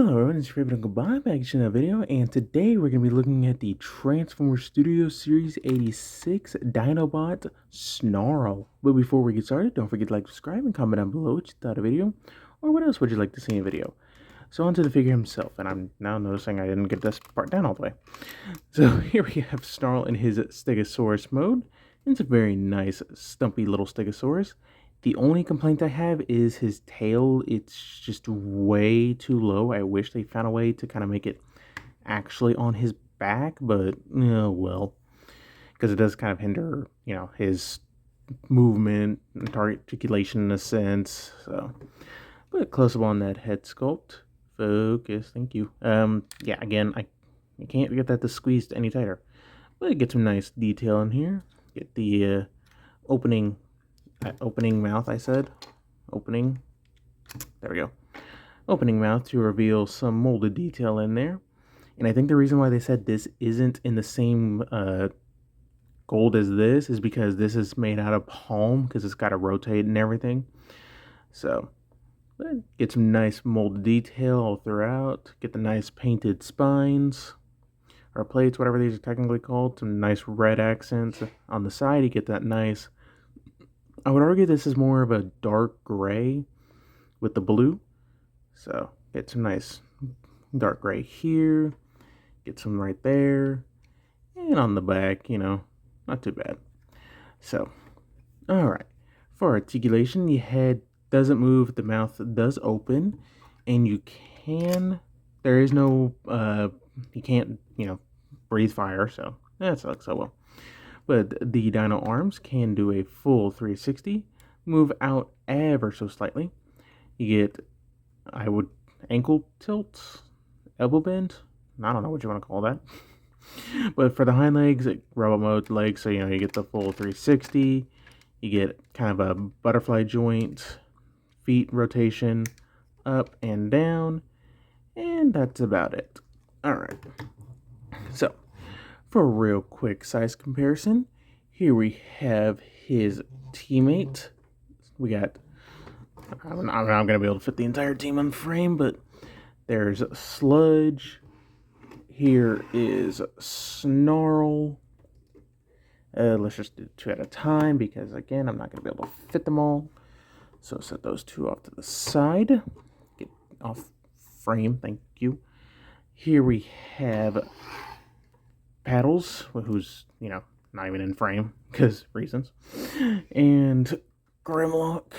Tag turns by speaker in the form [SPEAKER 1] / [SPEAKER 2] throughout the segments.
[SPEAKER 1] Hello everyone, it's Raven and goodbye, back to another video, and today we're going to be looking at the Transformers Studio Series 86 Dinobot Snarl. But before we get started, don't forget to like, subscribe, and comment down below what you thought of the video, or what else would you like to see in a video. So onto the figure himself, and I'm now noticing I didn't get this part down all the way. So here we have Snarl in his Stegosaurus mode. It's a very nice, stumpy little Stegosaurus. The only complaint I have is his tail. It's just way too low. I wish they found a way to kind of make it actually on his back, but well, because it does kind of hinder, his movement and articulation in a sense. So, but close up on that head sculpt. Focus, thank you. Yeah, again, I can't get that to squeeze any tighter, but get some nice detail in here. Get the opening mouth, I said. Opening. There we go. Opening mouth to reveal some molded detail in there. And I think the reason why they said this isn't in the same gold as this is because this is made out of palm, because it's got to rotate and everything. So, get some nice molded detail all throughout. Get the nice painted spines, or plates, whatever these are technically called. Some nice red accents on the side. You get that nice, I would argue this is more of a dark gray with the blue. So get some nice dark gray here. Get some right there. And on the back, not too bad. So, alright. For articulation, the head doesn't move, the mouth does open. And you can, there is no, you can't, breathe fire. So that sucks, oh well. But the dino arms can do a full 360, move out ever so slightly. You get, ankle tilt, elbow bend. I don't know what you want to call that. But for the hind legs, robot mode legs, so you get the full 360. You get kind of a butterfly joint, feet rotation, up and down, and that's about it. All right. So, for a real quick size comparison, here we have his teammate. We got, I'm going to be able to fit the entire team on the frame, but there's Sludge. Here is Snarl. Let's just do two at a time because, again, I'm not going to be able to fit them all. So set those two off to the side. Get off frame, thank you. Here we have Paddles, who's, not even in frame, because reasons. And Grimlock,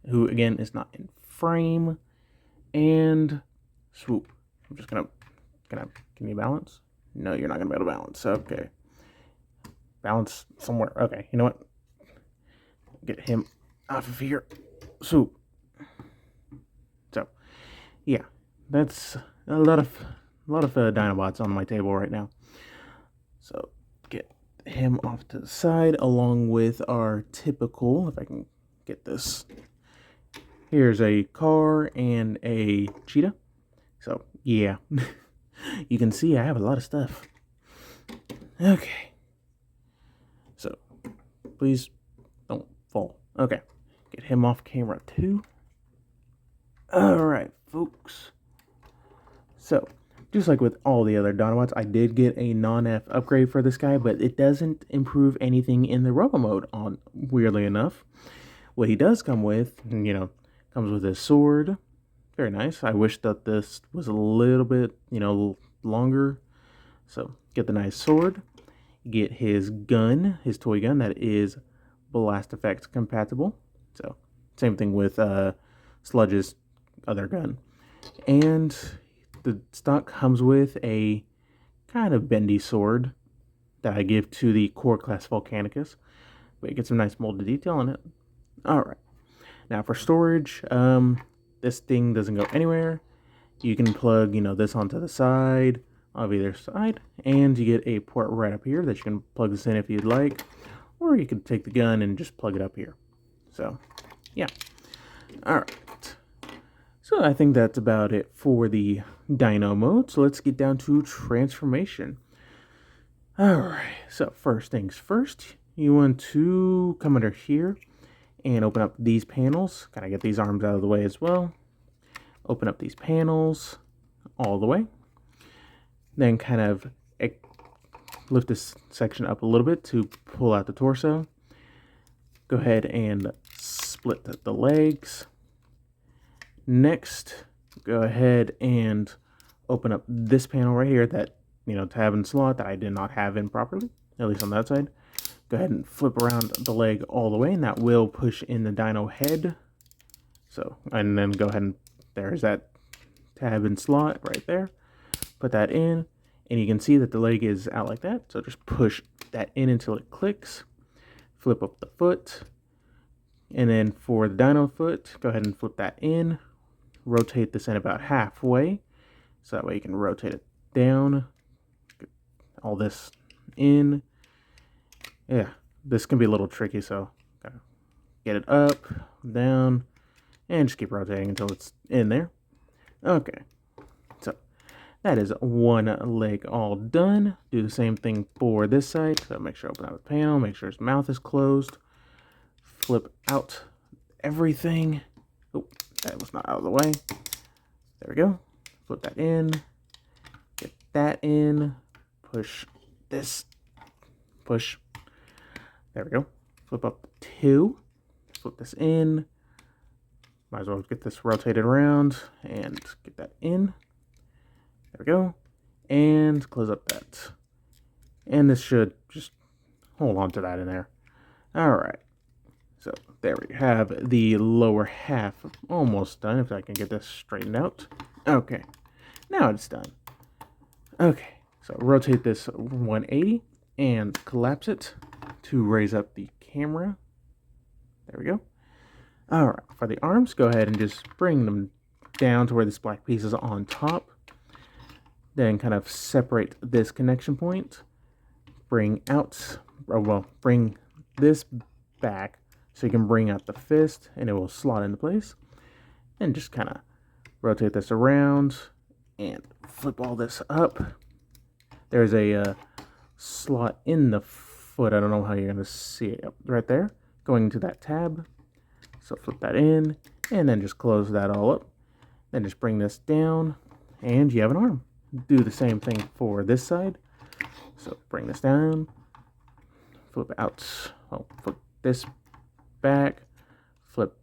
[SPEAKER 1] who, again, is not in frame. And Swoop. I'm just gonna, can you balance? No, you're not gonna be able to balance. Okay. Balance somewhere. Okay, you know what? Get him off of here. Swoop. So, yeah, that's a lot of Dinobots on my table right now. So get him off to the side along with our typical, if I can get this. Here's a car and a cheetah. So yeah, you can see I have a lot of stuff. Okay. So please don't fall. Okay. Get him off camera too. Alright, folks. So, just like with all the other Dinobots, I did get a non-F upgrade for this guy, but it doesn't improve anything in the Robo mode, weirdly enough. What he does come with, comes with his sword. Very nice. I wish that this was a little bit, longer. So, get the nice sword. Get his gun, his toy gun, that is blast effects compatible. So, same thing with Sludge's other gun. And the stock comes with a kind of bendy sword that I give to the core class Volcanicus. But you get some nice molded detail on it. Alright. Now for storage, this thing doesn't go anywhere. You can plug, this onto the side, of either side. And you get a port right up here that you can plug this in if you'd like. Or you could take the gun and just plug it up here. So, yeah. Alright. So I think that's about it for the Dino mode. So let's get down to transformation. Alright, so first things first, you want to come under here and open up these panels. Gotta get these arms out of the way as well. Open up these panels all the way. Then kind of lift this section up a little bit to pull out the torso. Go ahead and split the legs. Next, go ahead and open up this panel right here, that tab and slot that I did not have in properly, at least on that side. Go ahead and flip around the leg all the way, and that will push in the dino head. So, and then go ahead and there's that tab and slot right there. Put that in, and you can see that the leg is out like that. So just push that in until it clicks. Flip up the foot, and then for the dino foot, go ahead and flip that in. Rotate this in about halfway, so that way you can rotate it down. Get all this in. Yeah, this can be a little tricky, so gotta get it up, down, and just keep rotating until it's in there. Okay, so that is one leg all done. Do the same thing for this side. So make sure I open out the panel, make sure his mouth is closed. Flip out everything. Oh, that was not out of the way. There we go. Flip that in. Get that in. Push this. Push. There we go. Flip up 2. Flip this in. Might as well get this rotated around and get that in. There we go. And close up that. And this should just hold on to that in there. Alright. So there we have the lower half almost done, if I can get this straightened out. Okay. Now it's done. Okay. So rotate this 180 and collapse it to raise up the camera. There we go. Alright, for the arms, go ahead and just bring them down to where this black piece is on top. Then kind of separate this connection point. Bring out, or well, bring this back so you can bring out the fist and it will slot into place. And just kind of rotate this around and flip all this up. There's a slot in the foot. I don't know how you're going to see it right there. Going into that tab. So flip that in, and then just close that all up. Then just bring this down, and you have an arm. Do the same thing for this side. So bring this down, flip out, flip this back, flip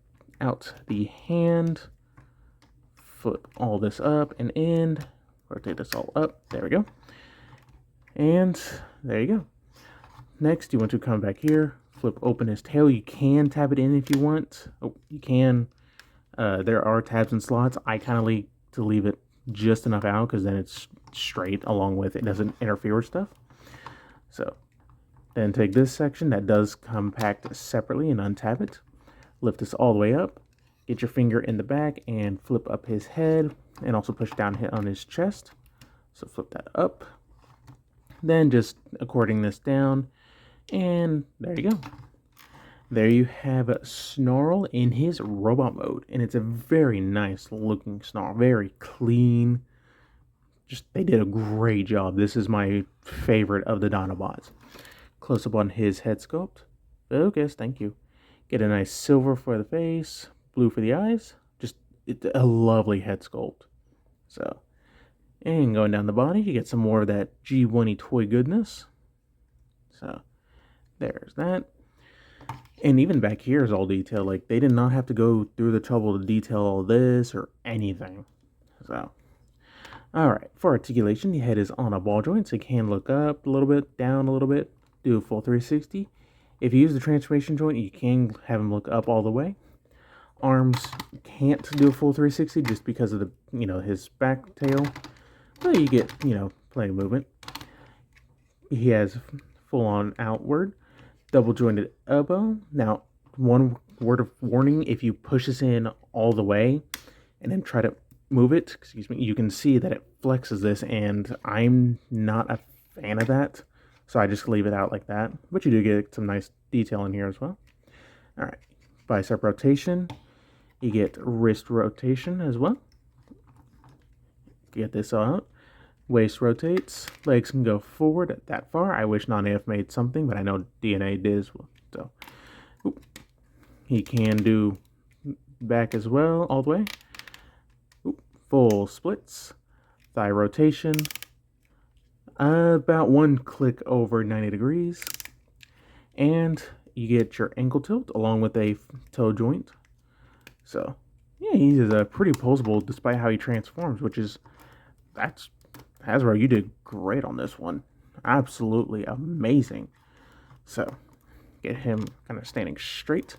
[SPEAKER 1] out the hand, flip all this up and in, rotate this all up. There we go. And there you go. Next, you want to come back here. Flip open his tail. You can tab it in if you want. Oh, you can. There are tabs and slots. I kind of like to leave it just enough out because then it's straight along with it. Doesn't interfere with stuff. So then take this section that does come packed separately and untab it. Lift this all the way up. Get your finger in the back and flip up his head and also push down on his chest. So flip that up. Then just according this down. And there you go. There you have Snarl in his robot mode. And it's a very nice looking Snarl. Very clean. Just, they did a great job. This is my favorite of the Dinobots. Close up on his head sculpt. Focus, thank you. Get a nice silver for the face. Blue for the eyes. Just a lovely head sculpt. So, and going down the body, you get some more of that G1-y toy goodness. So, there's that. And even back here is all detailed. Like, they did not have to go through the trouble to detail all this or anything. So, alright. For articulation, the head is on a ball joint, so you can look up a little bit, down a little bit, do a full 360. If you use the transformation joint, you can have him look up all the way. Arms can't do a full 360 just because of the, his back tail. But you get, plenty of movement. He has full-on outward. Double-jointed elbow. Now, one word of warning, if you push this in all the way and then try to move it, you can see that it flexes this, and I'm not a fan of that, so I just leave it out like that. But you do get some nice detail in here as well. Alright, bicep rotation. You get wrist rotation as well. Get this all out. Waist rotates. Legs can go forward that far. I wish non-AF made something, but I know DNA did as well. So, he can do back as well, all the way. full splits, thigh rotation, about one click over 90 degrees, and you get your ankle tilt along with a toe joint. So yeah, he's pretty posable despite how he transforms, which is, that's Hasbro, you did great on this one. Absolutely amazing. So get him kind of standing straight.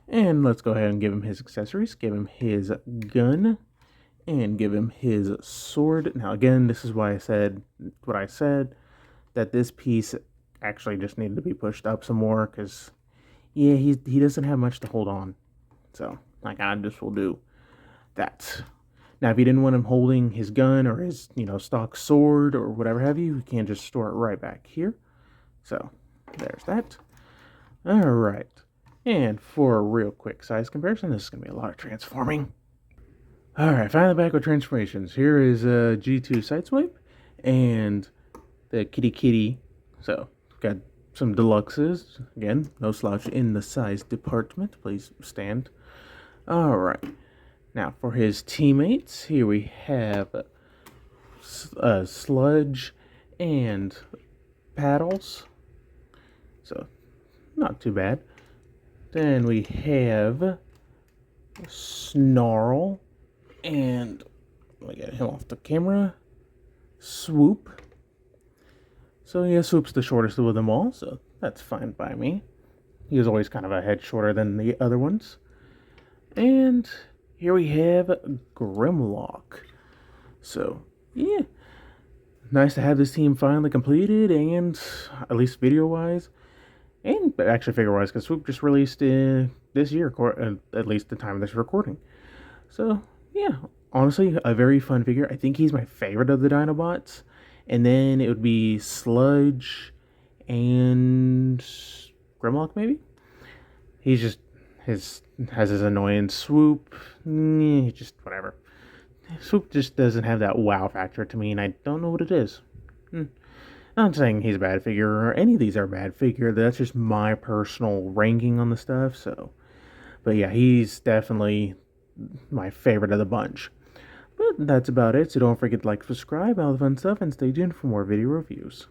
[SPEAKER 1] And let's go ahead and give him his accessories. Give him his gun. And give him his sword. Now again, this is why I said what I said, that this piece actually just needed to be pushed up some more, because yeah, he doesn't have much to hold on. So like, I just will do that. Now, if you didn't want him holding his gun or his, stock sword or whatever have you, you can just store it right back here. So there's that. All right. And for a real quick size comparison, this is going to be a lot of transforming. All right, finally back with transformations. Here is a G2 Sideswipe and the Kitty Kitty. So got some deluxes. Again, no slouch in the size department. Please stand. All right. Now, for his teammates, here we have Sludge and Paddles. So, not too bad. Then we have Snarl. And, let me get him off the camera. Swoop. So, yeah, Swoop's the shortest of them all, so that's fine by me. He was always kind of a head shorter than the other ones. And here we have Grimlock. So, yeah. Nice to have this team finally completed, and at least video-wise, and actually figure-wise, because Swoop just released this year, at least the time of this recording. So, yeah, honestly, a very fun figure. I think he's my favorite of the Dinobots. And then it would be Sludge and Grimlock, maybe? He's just, has his annoying Swoop. Just whatever. Swoop just doesn't have that wow factor to me, and I don't know what it is. Not saying he's a bad figure, or any of these are a bad figure. That's just my personal ranking on the stuff, so. But yeah, he's definitely my favorite of the bunch. But that's about it, so don't forget to like, subscribe, all the fun stuff, and stay tuned for more video reviews.